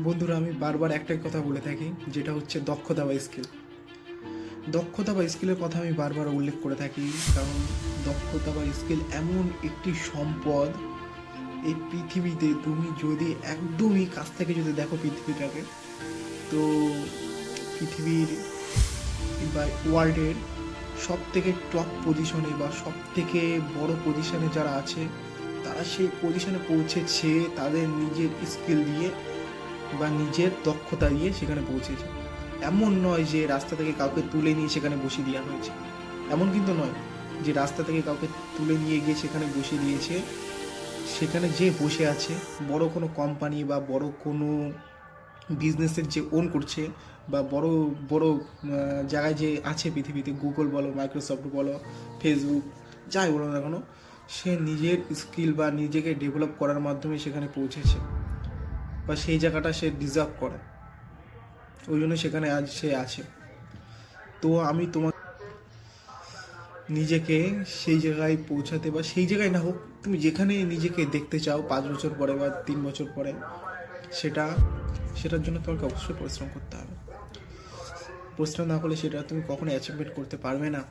বন্ধুরা, আমি বারবার একটাই কথা বলে থাকি, যেটা হচ্ছে দক্ষতা বা স্কিল। দক্ষতা বা স্কিলের কথা আমি বারবার উল্লেখ করে থাকি, কারণ দক্ষতা বা স্কিল এমন একটি সম্পদ এই পৃথিবীতে। তুমি যদি একদমই কাছ থেকে যদি দেখো পৃথিবীটাকে, তো পৃথিবীর বা ওয়ার্ল্ডের সব থেকে টপ পজিশনে বা সব থেকে বড় পজিশনে যারা আছে, তারা সেই পজিশনে পৌঁছেছে তাদের নিজের স্কিল দিয়ে বা নিজের দক্ষতা দিয়ে সেখানে পৌঁছেছে। এমন নয় যে রাস্তা থেকে কাউকে তুলে নিয়ে সেখানে বসিয়ে দেওয়া হয়েছে, এমন কিন্তু নয় যে রাস্তা থেকে কাউকে তুলে নিয়ে গিয়ে সেখানে বসিয়ে দিয়েছে। সেখানে যে বসে আছে বড় কোনো কোম্পানি বা বড় কোনো বিজনেসের যে ওন করছে বা বড় বড় জায়গায় যে আছে পৃথিবীতে, গুগল বলো, মাইক্রোসফট বলো, ফেসবুক, যাই বলো না কেন, সে নিজের স্কিল বা নিজেকে ডেভেলপ করার মাধ্যমে সেখানে পৌঁছেছে বা সেই জায়গাটা সে ডিজার্ভ করে, ওই জন্য সেখানে আজ সে আছে। তো আমি তোমাকে নিজেকে সেই জায়গায় পৌঁছাতে বা সেই জায়গায় না হোক, তুমি যেখানে নিজেকে দেখতে চাও 5 বছর পরে বা 3 বছর পরে, সেটার জন্য তোমাকে অবশ্যই পরিশ্রম করতে হবে। পরিশ্রম না করলে সেটা তুমি কখনো অ্যাচিভমেন্ট করতে পারবে না।